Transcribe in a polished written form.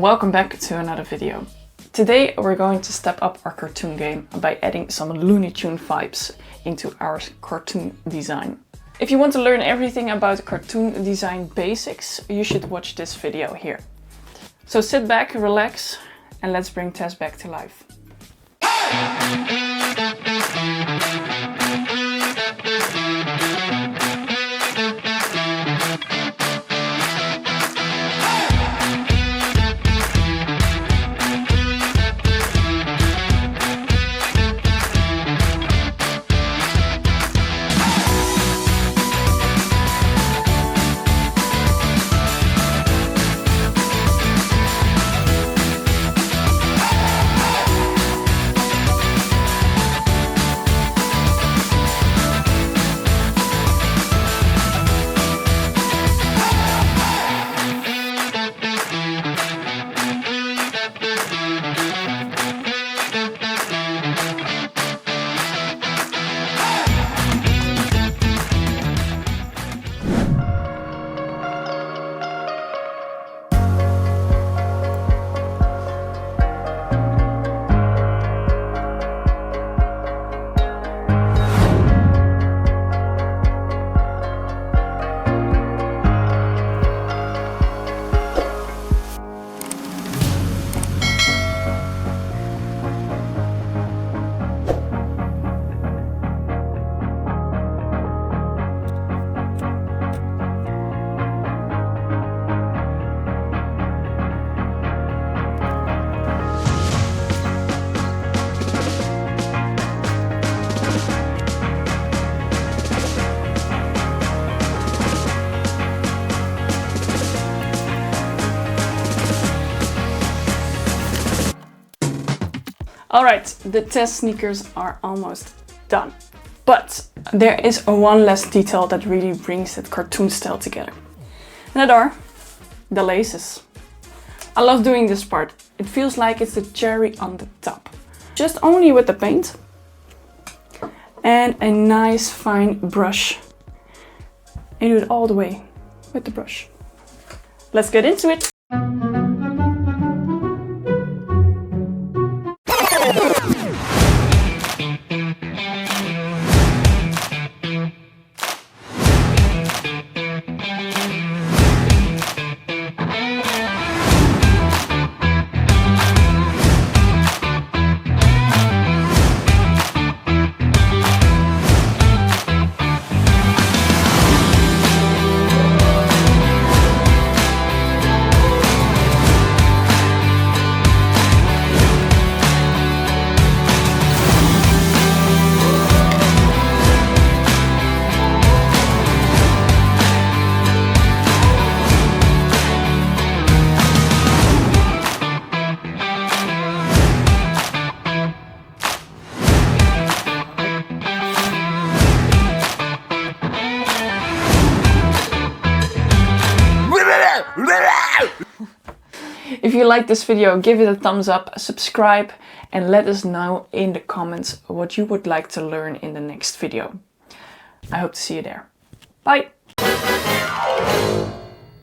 Welcome back to another video. Today we're going to step up our cartoon game by adding some Looney Tune vibes into our cartoon design. If you want to learn everything about cartoon design basics, you should watch this video here. So sit back, relax, and let's bring Tess back to life. Alright, the Tess sneakers are almost done. But there is one last detail that really brings that cartoon style together. And that are the laces. I love doing this part. It feels like it's the cherry on the top. Just only with the paint and a nice fine brush. And do it all the way with the brush. Let's get into it. If you like this video, give it a thumbs up, subscribe, and let us know in the comments what you would like to learn in the next video. I hope to see you there. Bye!